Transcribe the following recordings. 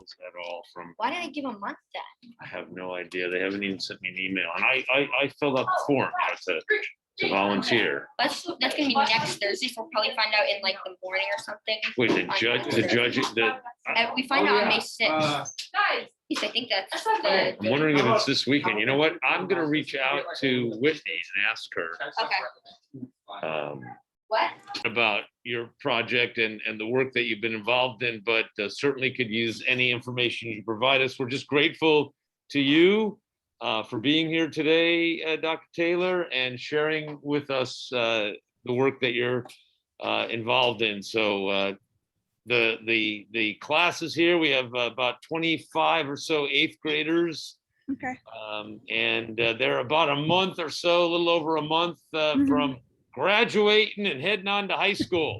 responses at all from. Why didn't I give a month then? I have no idea. They haven't even sent me an email, and I filled out the form, to volunteer. That's gonna be next Thursday, so we'll probably find out in like the morning or something. Wait, the judge, We find out on May 6th. Yes, I think that's the. I'm wondering if it's this weekend. You know what? I'm gonna reach out to Whitney and ask her. Okay. What? About your project and the work that you've been involved in, but certainly could use any information you provide us. We're just grateful to you for being here today, Dr. Taylor, and sharing with us the work that you're involved in. So the classes here, we have about 25 or so 8th graders. Okay. And they're about a month or so, a little over a month from graduating and heading on to high school.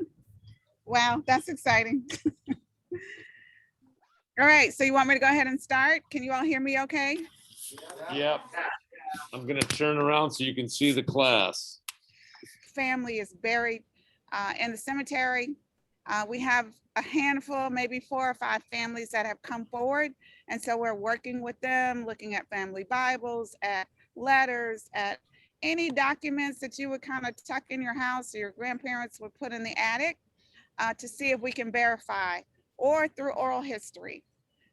Wow, that's exciting. All right, so you want me to go ahead and start? Can you all hear me okay? Yep. I'm gonna turn around so you can see the class. Family is buried in the cemetery. We have a handful, maybe 4 or 5 families that have come forward. And so we're working with them, looking at family Bibles, at letters, at any documents that you would kind of tuck in your house or your grandparents would put in the attic to see if we can verify, or through oral history.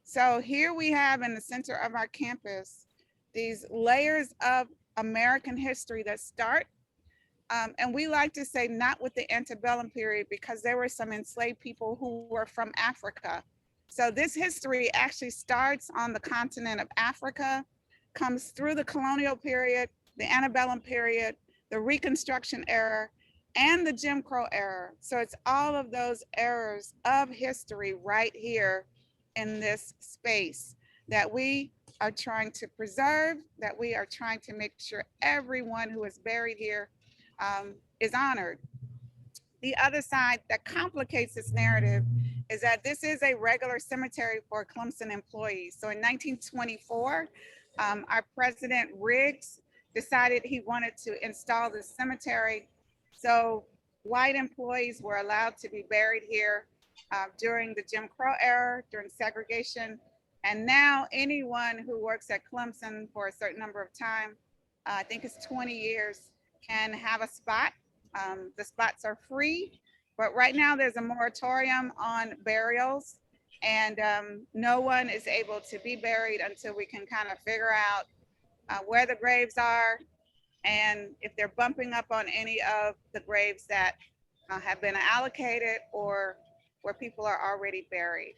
So here we have in the center of our campus these layers of American history that start, and we like to say not with the antebellum period, because there were some enslaved people who were from Africa. So this history actually starts on the continent of Africa, comes through the colonial period, the antebellum period, the Reconstruction era, and the Jim Crow era. So it's all of those eras of history right here in this space that we are trying to preserve, that we are trying to make sure everyone who is buried here is honored. The other side that complicates this narrative is that this is a regular cemetery for Clemson employees. So in 1924, our president Riggs decided he wanted to install this cemetery. So white employees were allowed to be buried here during the Jim Crow era, during segregation. And now anyone who works at Clemson for a certain number of time, I think it's 20 years, can have a spot. The spots are free, but right now there's a moratorium on burials, and no one is able to be buried until we can kind of figure out where the graves are, and if they're bumping up on any of the graves that have been allocated or where people are already buried.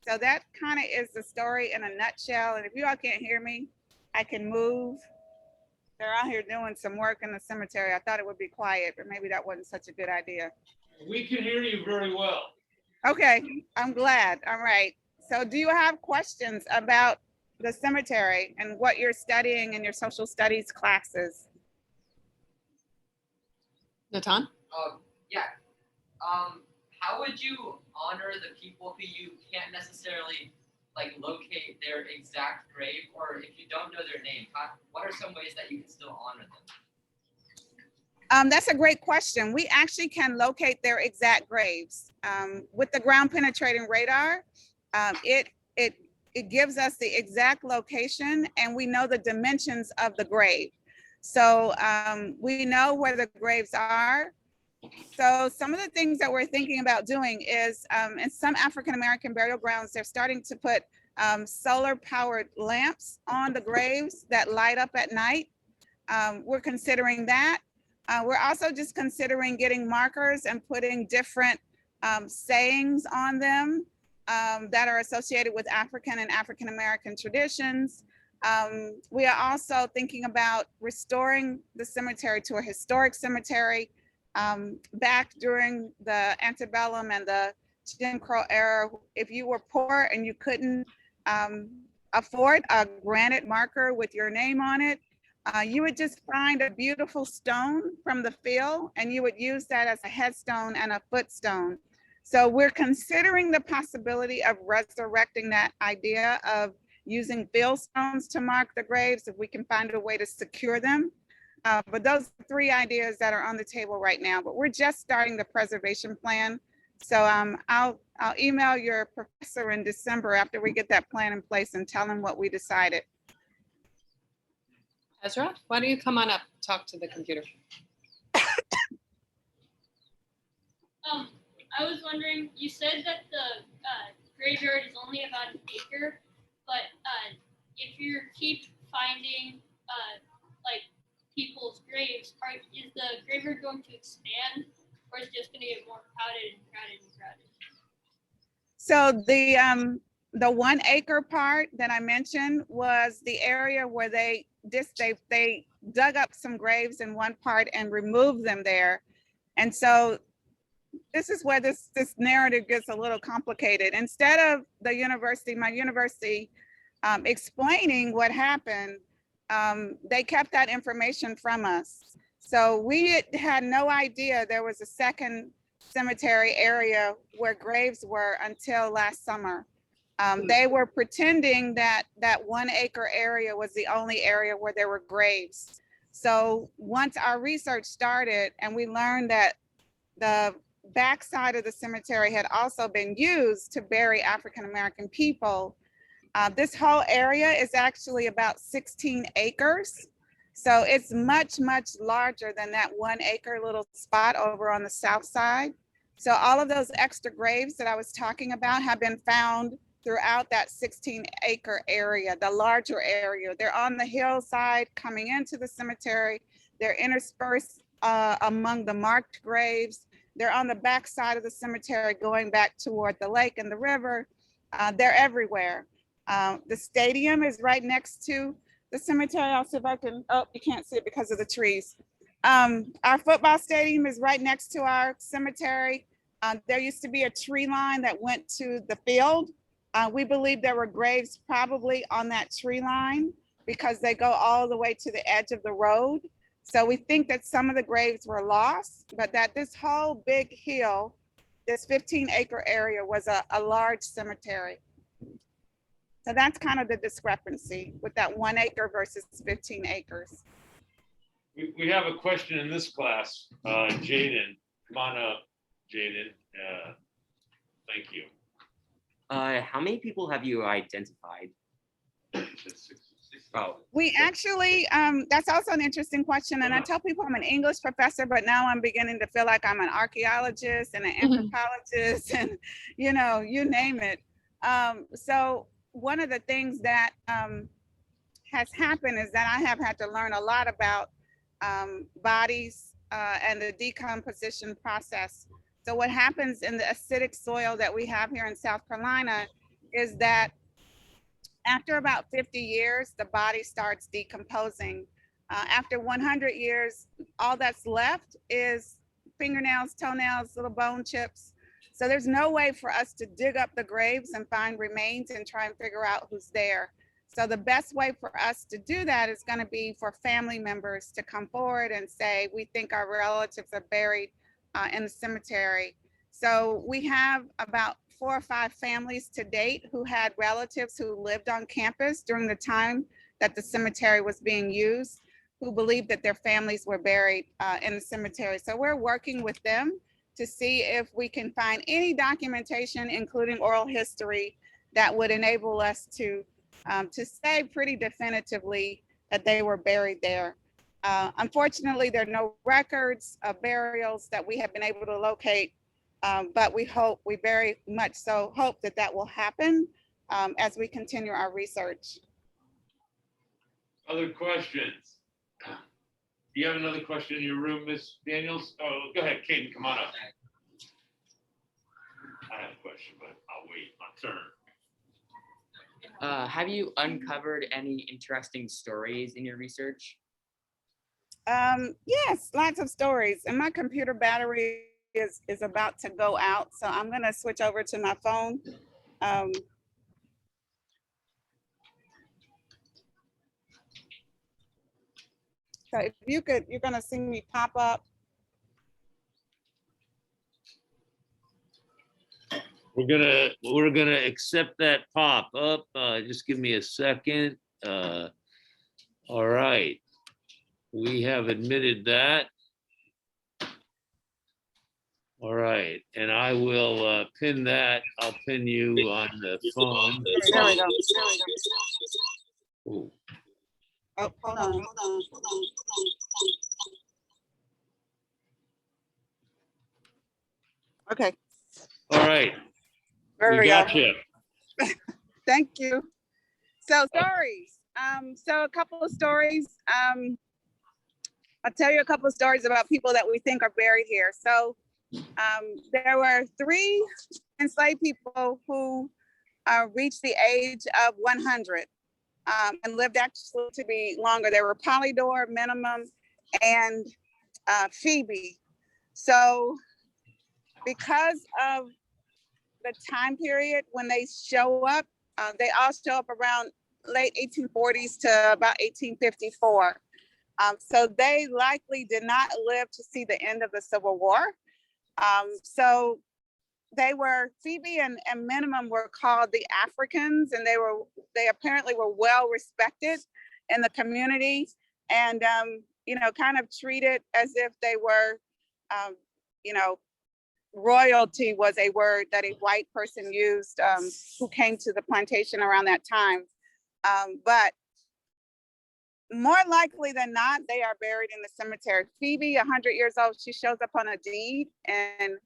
So that kind of is the story in a nutshell. And if you all can't hear me, I can move. They're out here doing some work in the cemetery. I thought it would be quiet, but maybe that wasn't such a good idea. We can hear you very well. Okay, I'm glad. All right. So do you have questions about the cemetery and what you're studying in your social studies classes? Natan? Yeah. How would you honor the people who you can't necessarily like locate their exact grave, or if you don't know their name, what are some ways that you can still honor them? That's a great question. We actually can locate their exact graves. With the ground penetrating radar, it gives us the exact location, and we know the dimensions of the grave. So we know where the graves are. So some of the things that we're thinking about doing is in some African-American burial grounds, they're starting to put solar powered lamps on the graves that light up at night. We're considering that. We're also just considering getting markers and putting different sayings on them that are associated with African and African-American traditions. We are also thinking about restoring the cemetery to a historic cemetery. Back during the antebellum and the Jim Crow era, if you were poor and you couldn't afford a granite marker with your name on it, you would just find a beautiful stone from the field, and you would use that as a headstone and a footstone. So we're considering the possibility of resurrecting that idea of using field stones to mark the graves if we can find a way to secure them. But those are 3 ideas that are on the table right now, but we're just starting the preservation plan. So I'll email your professor in December after we get that plan in place and tell him what we decided. Ezra, why don't you come on up, talk to the computer? I was wondering, you said that the graveyard is only about an acre, but if you keep finding like people's graves, is the graveyard going to expand, or is it just going to get more crowded and crowded and crowded? So the 1 acre part that I mentioned was the area where they dug up some graves in one part and removed them there. And so this is where this narrative gets a little complicated. Instead of my university explaining what happened, they kept that information from us. So we had no idea there was a second cemetery area where graves were until last summer. They were pretending that that 1 acre area was the only area where there were graves. So once our research started and we learned that the backside of the cemetery had also been used to bury African-American people, this whole area is actually about 16 acres. So it's much, much larger than that 1 acre little spot over on the south side. So all of those extra graves that I was talking about have been found throughout that 16 acre area, the larger area. They're on the hillside coming into the cemetery. They're interspersed among the marked graves. They're on the back side of the cemetery going back toward the lake and the river. They're everywhere. The stadium is right next to the cemetery. I'll see if I can, oh, you can't see it because of the trees. Our football stadium is right next to our cemetery. There used to be a tree line that went to the field. We believe there were graves probably on that tree line because they go all the way to the edge of the road. So we think that some of the graves were lost, but that this whole big hill, this 15 acre area was a large cemetery. So that's kind of the discrepancy with that 1 acre versus 15 acres. We have a question in this class, Jaden, come on up, Jaden. Thank you. How many people have you identified? Oh, We actually, that's also an interesting question. And I tell people I'm an English professor, but now I'm beginning to feel like I'm an archaeologist and an anthropologist and, you know, you name it. So one of the things that has happened is that I have had to learn a lot about bodies and the decomposition process. So what happens in the acidic soil that we have here in South Carolina is that after about 50 years, the body starts decomposing. After 100 years, all that's left is fingernails, toenails, little bone chips. So there's no way for us to dig up the graves and find remains and try and figure out who's there. So the best way for us to do that is going to be for family members to come forward and say, we think our relatives are buried in the cemetery. So we have about 4 or 5 families to date who had relatives who lived on campus during the time that the cemetery was being used, who believed that their families were buried in the cemetery. So we're working with them to see if we can find any documentation, including oral history, that would enable us to say pretty definitively that they were buried there. Unfortunately, there are no records of burials that we have been able to locate, but we very much so hope that that will happen as we continue our research. Other questions? Do you have another question in your room, Ms. Daniels? Oh, go ahead, Kaden, come on up. I have a question, but I'll wait my turn. have you uncovered any interesting stories in your research? Yes, lots of stories. And my computer battery is about to go out, so I'm going to switch over to my phone. So if you could, you're going to see me pop up. We're gonna accept that pop up. Just give me a second. All right. We have admitted that. All right, and I will pin that. I'll pin you on the phone. There we go. Ooh. Oh, hold on. Okay, All right, there we we go. got you. Thank you. So stories. So a couple of stories. I'll tell you a couple of stories about people that we think are buried here. So there were 3 enslaved people who reached the age of 100 and lived actually to be longer. There were Polydor, Minimum, and Phoebe. So because of the time period when they show up, they all show up around late 1840s to about 1854. So they likely did not live to see the end of the Civil War. So Phoebe and Minimum were called the Africans, and they apparently were well respected in the community, and kind of treated as if they were, royalty was a word that a white person used who came to the plantation around that time. But more likely than not, they are buried in the cemetery. Phoebe, 100 years old, she shows up on a deed in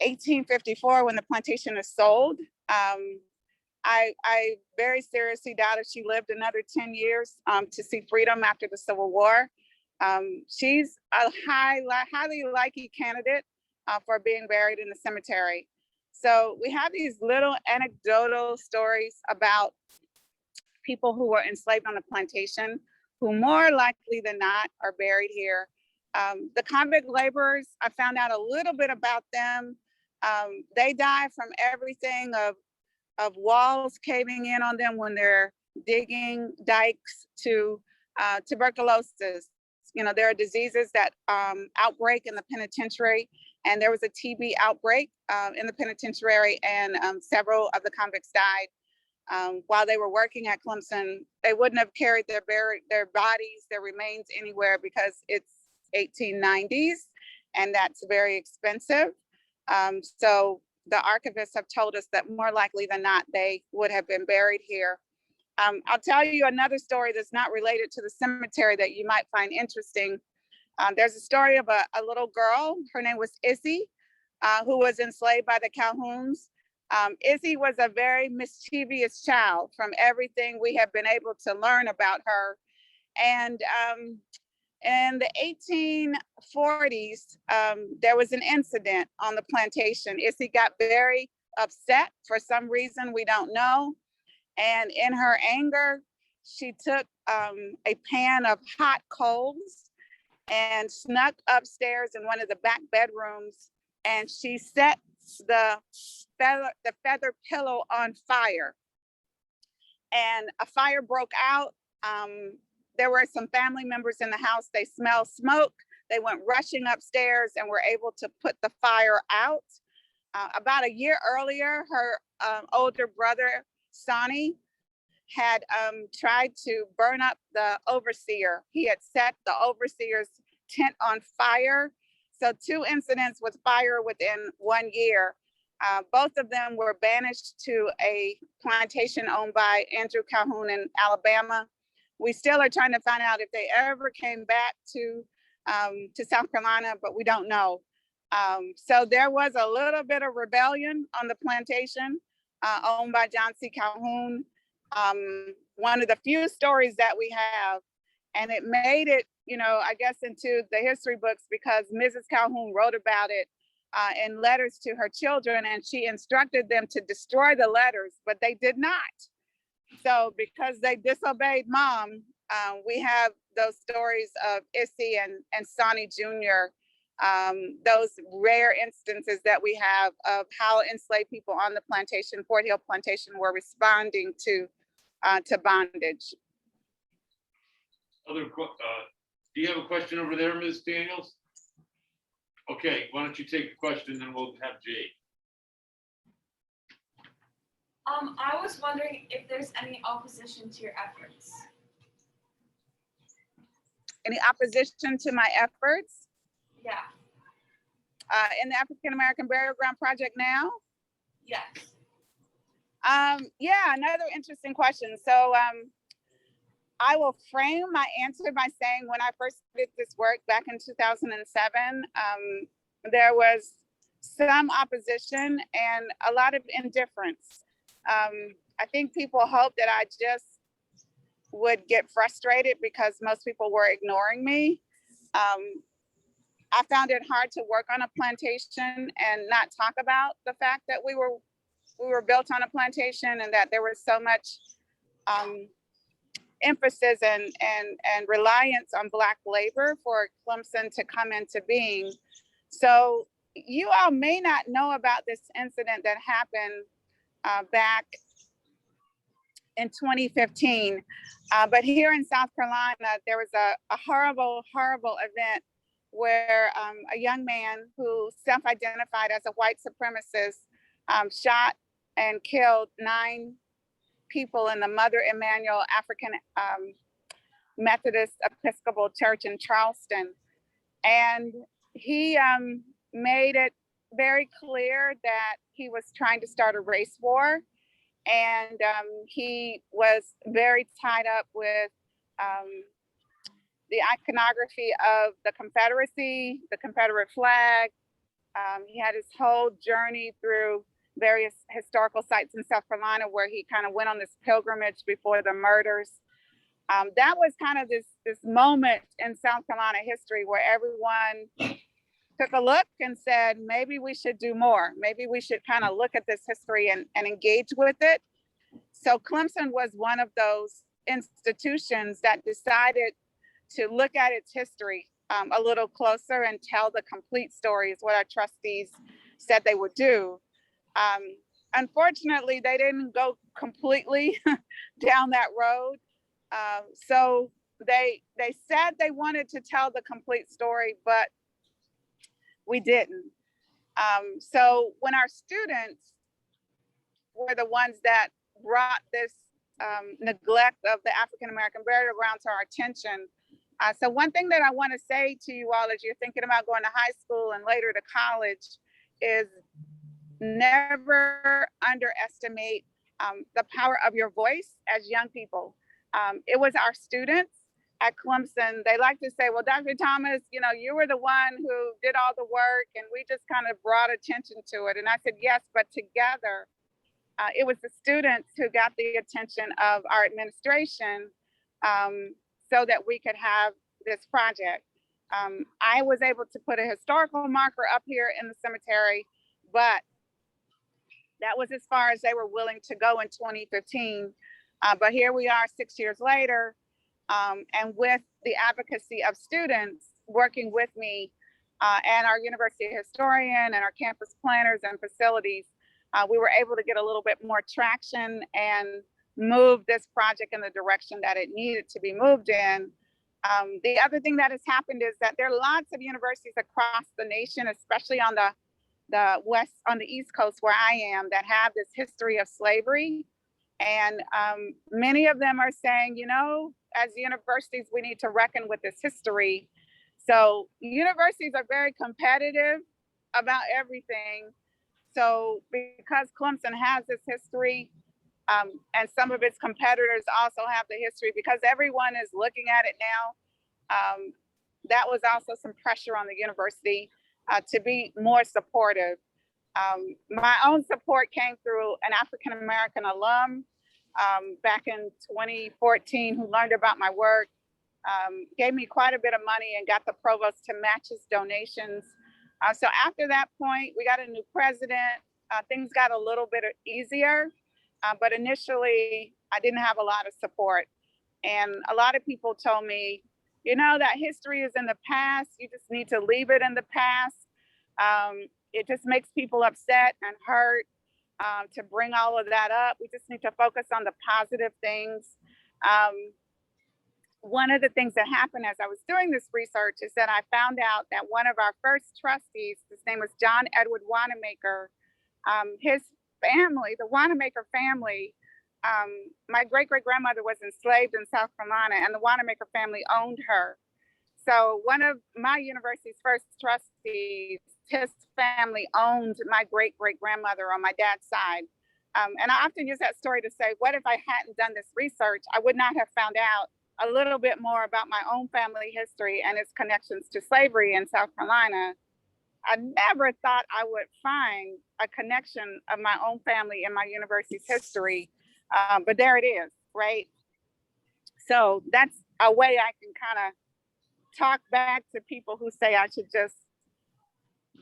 1854 when the plantation is sold. I very seriously doubt if she lived another 10 years to see freedom after the Civil War. She's a highly likely candidate for being buried in the cemetery. So we have these little anecdotal stories about people who were enslaved on the plantation, who more likely than not are buried here. The convict laborers, I found out a little bit about them. They die from everything of walls caving in on them when they're digging dikes to tuberculosis. There are diseases that outbreak in the penitentiary, and there was a TB outbreak in the penitentiary, and several of the convicts died. While they were working at Clemson, they wouldn't have carried their bodies, their remains anywhere because it's 1890s, and that's very expensive. So the archivists have told us that more likely than not, they would have been buried here. I'll tell you another story that's not related to the cemetery that you might find interesting. There's a story of a little girl. Her name was Izzy, who was enslaved by the Calhouns. Izzy was a very mischievous child from everything we have been able to learn about her. And in the 1840s, there was an incident on the plantation. Izzy got very upset for some reason we don't know. And in her anger, she took a pan of hot coals and snuck upstairs in one of the back bedrooms, and she set the feather pillow on fire. And a fire broke out. There were some family members in the house. They smelled smoke. They went rushing upstairs and were able to put the fire out. About a year earlier, her older brother, Sonny, had tried to burn up the overseer. He had set the overseer's tent on fire. So 2 incidents with fire within 1 year. Both of them were banished to a plantation owned by Andrew Calhoun in Alabama. We still are trying to find out if they ever came back to South Carolina, but we don't know. So there was a little bit of rebellion on the plantation owned by John C. Calhoun. One of the few stories that we have, and it made it, I guess, into the history books because Mrs. Calhoun wrote about it in letters to her children, and she instructed them to destroy the letters, but they did not. So because they disobeyed mom, we have those stories of Issy and Sonny Jr., those rare instances that we have of how enslaved people on the plantation, Fort Hill Plantation, were responding to bondage. Do you have a question over there, Ms. Daniels? Okay, why don't you take a question, then we'll have Jay. I was wondering if there's any opposition to your efforts. Any opposition to my efforts? Yeah. in the African American Burial Ground Project now? Yes. Yeah, another interesting question. So I will frame my answer by saying when I first did this work back in 2007, there was some opposition and a lot of indifference. I think people hoped that I just would get frustrated because most people were ignoring me. I found it hard to work on a plantation and not talk about the fact that we were built on a plantation and that there was so much emphasis and reliance on Black labor for Clemson to come into being. So you all may not know about this incident that happened back in 2015, but here in South Carolina, there was a horrible, horrible event where a young man who self-identified as a white supremacist shot and killed 9 people in the Mother Emanuel African Methodist Episcopal Church in Charleston. And he made it very clear that he was trying to start a race war. And he was very tied up with the iconography of the Confederacy, the Confederate flag. He had his whole journey through various historical sites in South Carolina where he kind of went on this pilgrimage before the murders. That was kind of this moment in South Carolina history where everyone took a look and said, maybe we should do more. Maybe we should kind of look at this history and engage with it. So Clemson was one of those institutions that decided to look at its history a little closer and tell the complete story is what our trustees said they would do. Unfortunately, they didn't go completely down that road. So they said they wanted to tell the complete story, but we didn't. So when our students were the ones that brought this neglect of the African American burial ground to our attention. So one thing that I want to say to you all as you're thinking about going to high school and later to college is never underestimate the power of your voice as young people. It was our students at Clemson. They like to say, well, Dr. Thomas, you were the one who did all the work and we just kind of brought attention to it. And I said, yes, but together, it was the students who got the attention of our administration so that we could have this project. I was able to put a historical marker up here in the cemetery, but that was as far as they were willing to go in 2015. But here we are 6 years later, and with the advocacy of students working with me and our university historian and our campus planners and facilities, we were able to get a little bit more traction and move this project in the direction that it needed to be moved in. The other thing that has happened is that there are lots of universities across the nation, especially on the East Coast where I am, that have this history of slavery. And many of them are saying, as universities, we need to reckon with this history. So universities are very competitive about everything. So because Clemson has this history, and some of its competitors also have the history, because everyone is looking at it now, that was also some pressure on the university to be more supportive. My own support came through an African-American alum back in 2014 who learned about my work, gave me quite a bit of money and got the provost to match his donations. So after that point, we got a new president. Things got a little bit easier, but initially I didn't have a lot of support. And a lot of people told me, that history is in the past. You just need to leave it in the past. It just makes people upset and hurt to bring all of that up. We just need to focus on the positive things. One of the things that happened as I was doing this research is that I found out that one of our first trustees, his name was John Edward Wanamaker, his family, the Wanamaker family, my great-great-grandmother was enslaved in South Carolina and the Wanamaker family owned her. So one of my university's first trustees his family owned my great-great-grandmother on my dad's side. And I often use that story to say, what if I hadn't done this research? I would not have found out a little bit more about my own family history and its connections to slavery in South Carolina. I never thought I would find a connection of my own family in my university's history, but there it is, right? So that's a way I can kind of talk back to people who say I should just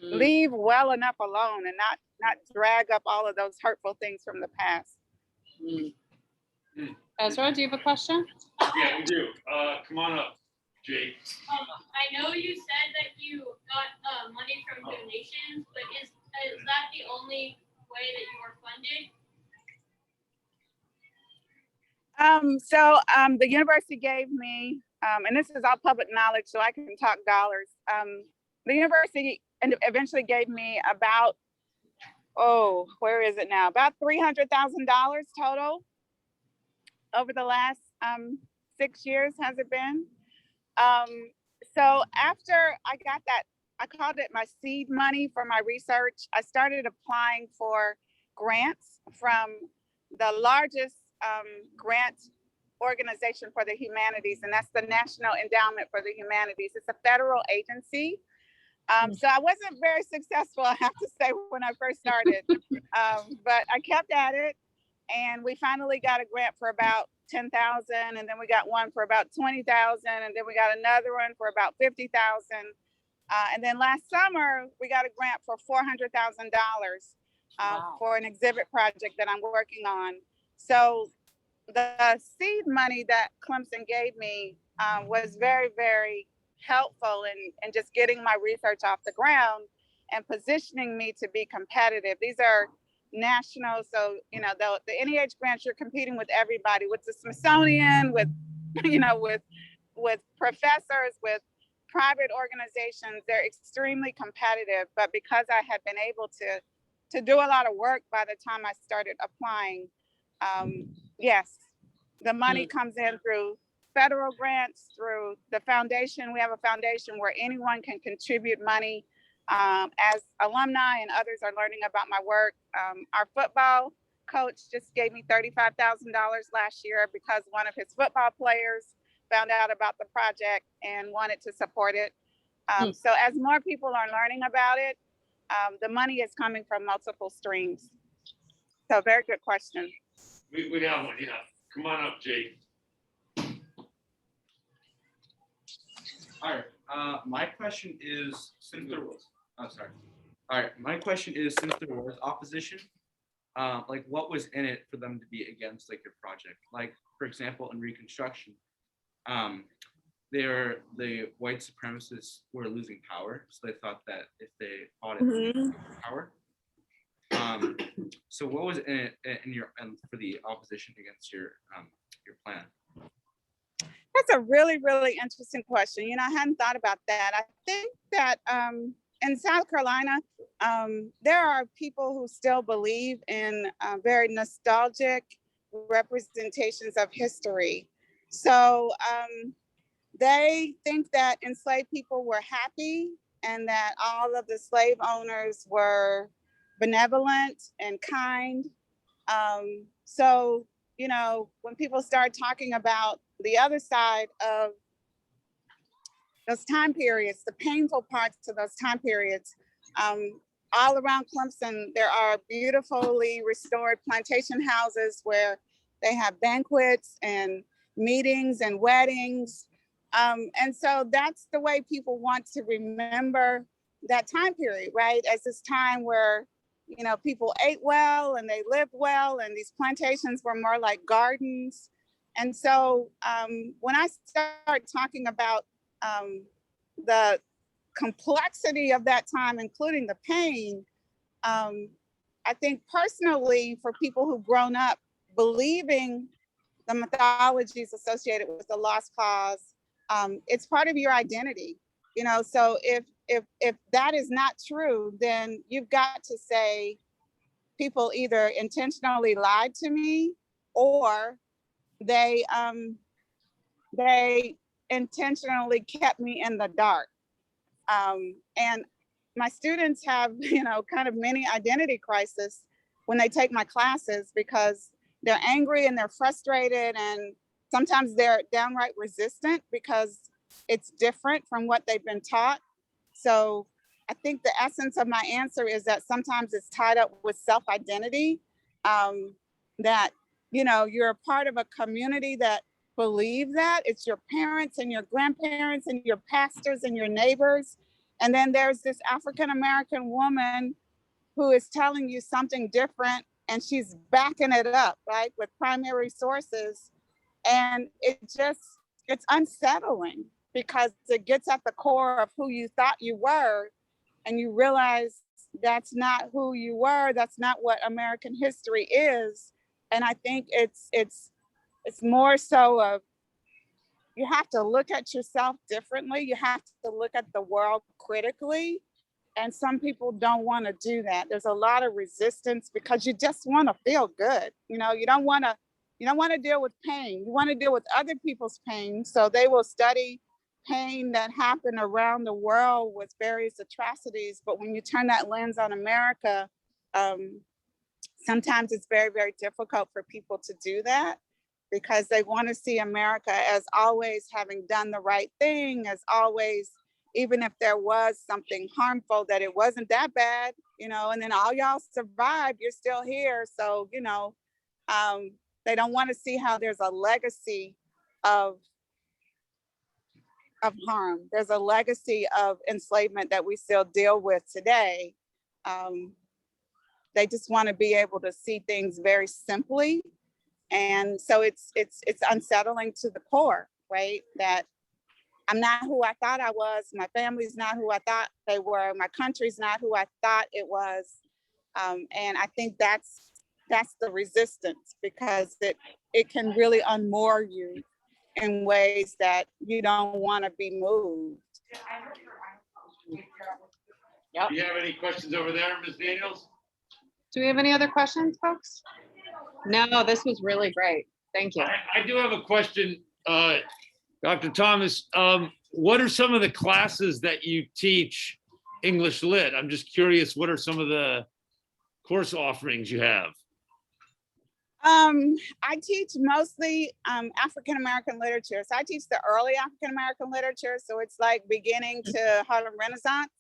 leave well enough alone and not drag up all of those hurtful things from the past. Ezra, do you have a question? Yeah, we do. Come on up, Jake. I know you said that you got money from donations, but is that the only way that you were funded? The university gave me, and this is all public knowledge, so I can talk dollars. The university eventually gave me about, where is it now? About $300,000 total over the last 6 years, has it been? So after I got that, I called it my seed money for my research. I started applying for grants from the largest grant organization for the humanities, and that's the National Endowment for the Humanities. It's a federal agency. So I wasn't very successful, I have to say, when I first started, but I kept at it, and we finally got a grant for about $10,000, and then we got one for about $20,000, and then we got another one for about $50,000, and then last summer we got a grant for $400,000 for an exhibit project that I'm working on. So the seed money that Clemson gave me was very, very helpful in just getting my research off the ground and positioning me to be competitive. These are national, so the NEH grants, you're competing with everybody, with the Smithsonian, with with professors, with private organizations. They're extremely competitive, but because I had been able to do a lot of work by the time I started applying, yes, the money comes in through federal grants, through the foundation. We have a foundation where anyone can contribute money as alumni and others are learning about my work. Our football coach just gave me $35,000 last year because one of his football players found out about the project and wanted to support it. So as more people are learning about it, the money is coming from multiple streams. So very good question. We have one, yeah. Come on up, Jake. All right. My question is, since there was, sorry. All right. My question is, since there was opposition, like what was in it for them to be against like your project? Like, for example, in Reconstruction, the white supremacists were losing power, so they thought that if they fought it, they would lose power. So what was in it for the opposition against your plan? That's a really, really interesting question. I hadn't thought about that. I think that in South Carolina, there are people who still believe in very nostalgic representations of history. So they think that enslaved people were happy and that all of the slave owners were benevolent and kind. So, when people start talking about the other side of those time periods, the painful parts of those time periods, all around Clemson, there are beautifully restored plantation houses where they have banquets and meetings and weddings. And so that's the way people want to remember that time period, right? As this time where, people ate well and they lived well, and these plantations were more like gardens. And so when I start talking about the complexity of that time, including the pain, I think personally for people who've grown up believing the mythologies associated with the lost cause, it's part of your identity. So if that is not true, then you've got to say people either intentionally lied to me or they intentionally kept me in the dark. And my students have, kind of mini identity crisis when they take my classes because they're angry and they're frustrated and sometimes they're downright resistant because it's different from what they've been taught. So I think the essence of my answer is that sometimes it's tied up with self-identity, that, you're a part of a community that believe that. It's your parents and your grandparents and your pastors and your neighbors. And then there's this African-American woman who is telling you something different and she's backing it up, right, with primary sources. And it's unsettling because it gets at the core of who you thought you were and you realize that's not who you were. That's not what American history is. And I think it's more so of, you have to look at yourself differently. You have to look at the world critically. And some people don't want to do that. There's a lot of resistance because you just want to feel good. You don't want to deal with pain. You want to deal with other people's pain. So they will study pain that happened around the world with various atrocities. But when you turn that lens on America, sometimes it's very, very difficult for people to do that because they want to see America as always having done the right thing, as always, even if there was something harmful, that it wasn't that bad, and then all y'all survived, you're still here. So, they don't want to see how there's a legacy of harm. There's a legacy of enslavement that we still deal with today. They just want to be able to see things very simply. And so it's unsettling to the core, right? That I'm not who I thought I was. My family's not who I thought they were. My country's not who I thought it was. And I think that's the resistance, because it can really unmoor you in ways that you don't want to be moved. Do you have any questions over there, Ms. Daniels? Do we have any other questions, folks? No, this was really great. Thank you. I do have a question, Dr. Thomas. What are some of the classes that you teach English Lit? I'm just curious, what are some of the course offerings you have? I teach mostly African-American literature. So I teach the early African-American literature. So it's like beginning to Harlem Renaissance.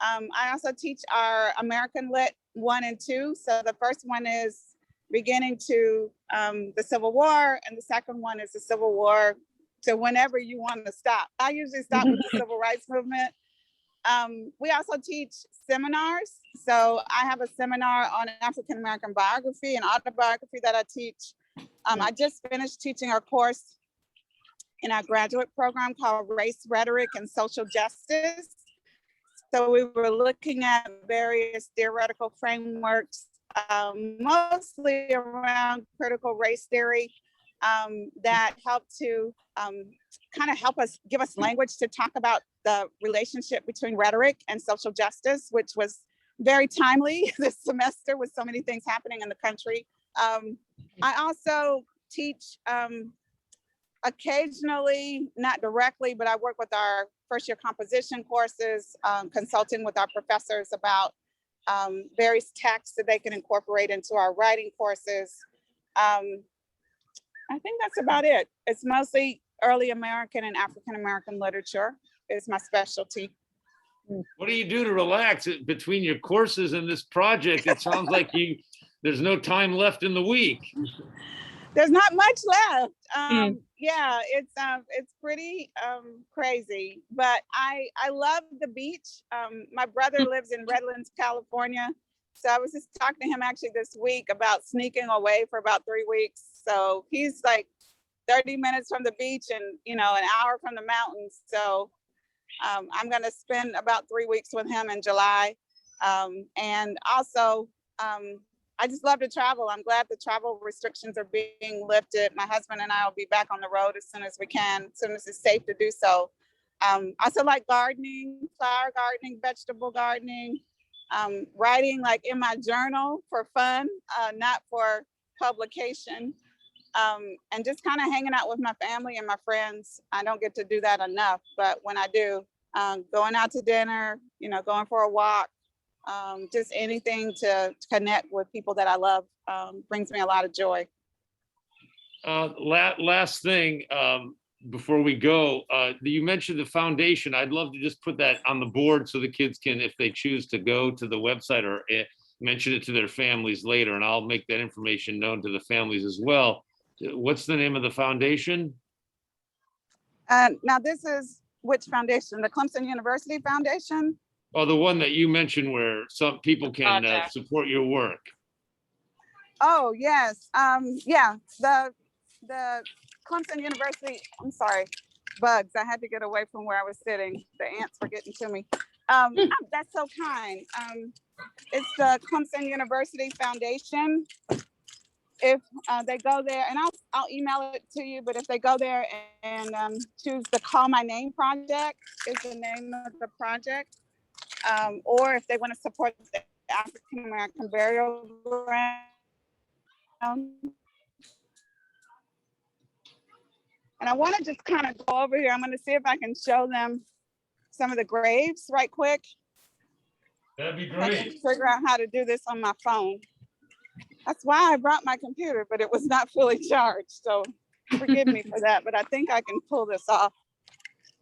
I also teach our American Lit 1 and 2. So the first one is beginning to the Civil War, and the second one is the Civil War to whenever you want to stop. I usually stop with the Civil Rights Movement. We also teach seminars. So I have a seminar on African-American biography and autobiography that I teach. I just finished teaching our course in our graduate program called Race, Rhetoric, and Social Justice. So we were looking at various theoretical frameworks, mostly around critical race theory, that help to kind of give us language to talk about the relationship between rhetoric and social justice, which was very timely this semester with so many things happening in the country. I also teach occasionally, not directly, but I work with our first year composition courses, consulting with our professors about various texts that they can incorporate into our writing courses. I think that's about it. It's mostly early American and African-American literature is my specialty. What do you do to relax between your courses and this project? It sounds like there's no time left in the week. There's not much left. Yeah, it's pretty crazy, but I love the beach. My brother lives in Redlands, California. So I was just talking to him actually this week about sneaking away for about 3 weeks. So he's like 30 minutes from the beach and, an hour from the mountains. So I'm going to spend about 3 weeks with him in July. And also, I just love to travel. I'm glad the travel restrictions are being lifted. My husband and I will be back on the road as soon as we can, as soon as it's safe to do so. I also like gardening, flower gardening, vegetable gardening, writing like in my journal for fun, not for publication, and just kind of hanging out with my family and my friends. I don't get to do that enough, but when I do, going out to dinner, going for a walk, just anything to connect with people that I love brings me a lot of joy. Last thing, before we go, you mentioned the foundation. I'd love to just put that on the board so the kids can, if they choose to go to the website or mention it to their families later, and I'll make that information known to the families as well. What's the name of the foundation? Now this is which foundation? The Clemson University Foundation? Oh, the one that you mentioned where some people can support your work. Oh, yes. Yeah, the Clemson University, I'm sorry, bugs. I had to get away from where I was sitting. The ants were getting to me. That's so kind. It's the Clemson University Foundation. If they go there, and I'll email it to you, but if they go there and choose the Call My Name Project is the name of the project. Or if they want to support the African American Burial Ground. And I want to just kind of go over here. I'm going to see if I can show them some of the graves right quick. That'd be I can great. figure out how to do this on my phone. That's why I brought my computer, but it was not fully charged. So forgive me for that, but I think I can pull this off.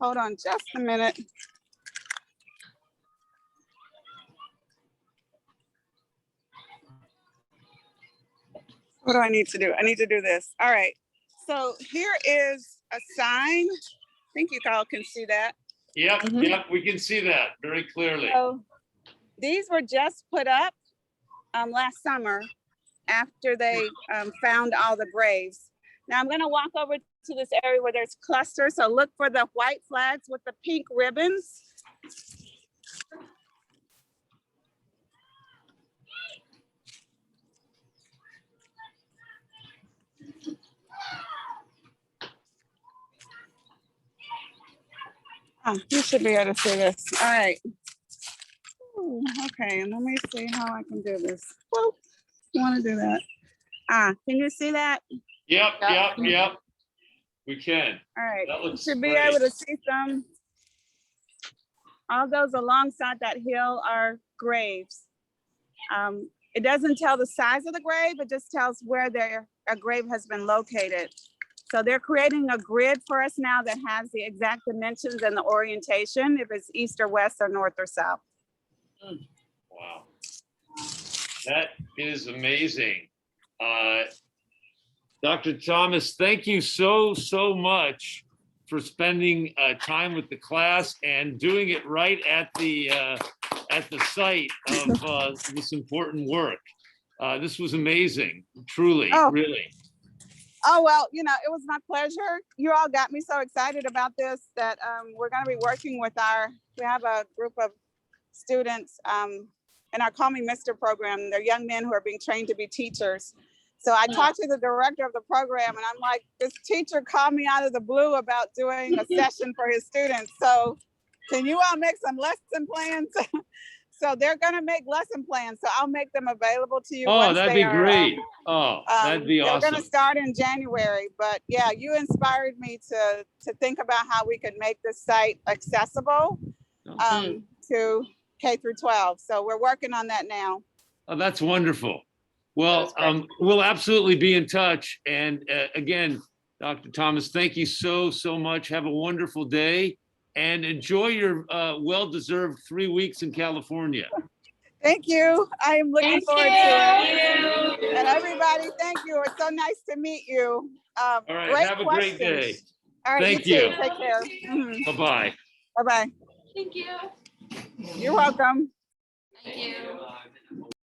Hold on just a minute. What do I need to do? I need to do this. All right. So here is a sign. I think you all can see that. Yep, yep, we can see that very clearly. So these were just put up last summer after they found all the graves. Now I'm going to walk over to this area where there's clusters. So look for the white flags with the pink ribbons. Oh, you should be able to see this. All right. Ooh, okay, and let me see how I can do this. Whoa, you want to do that? Can you see that? Yep. We can. All right, That you looks should be great. able to see some. All those alongside that hill are graves. It doesn't tell the size of the grave, it just tells where a grave has been located. So they're creating a grid for us now that has the exact dimensions and the orientation, if it's east or west or north or south. Wow. That is amazing. Dr. Thomas, thank you so much for spending time with the class and doing it right at the site of this important work. This was amazing, truly, really. Oh, well, it was my pleasure. You all got me so excited about this that we're going to be working with we have a group of students in our Call Me Mr. program. They're young men who are being trained to be teachers. So I talked to the director of the program and I'm like, this teacher called me out of the blue about doing a session for his students. So can you all make some lesson plans? So they're going to make lesson plans. So I'll make them available to you. Oh, that'd be great. That'd be awesome. They're going to start in January. But yeah, you inspired me to think about how we could make this site accessible to K through 12. So we're working on that now. Oh, that's wonderful. Well, we'll absolutely be in touch. And again, Dr. Thomas, thank you so much. Have a wonderful day. And enjoy your well-deserved 3 weeks in California. Thank you. I am looking forward to it. And everybody, thank you. It's so nice to meet you. All right, great have a questions. great day. All right, Thank you. you. Too. Take care. Bye-bye. Bye-bye. Thank you. You're welcome. Thank you.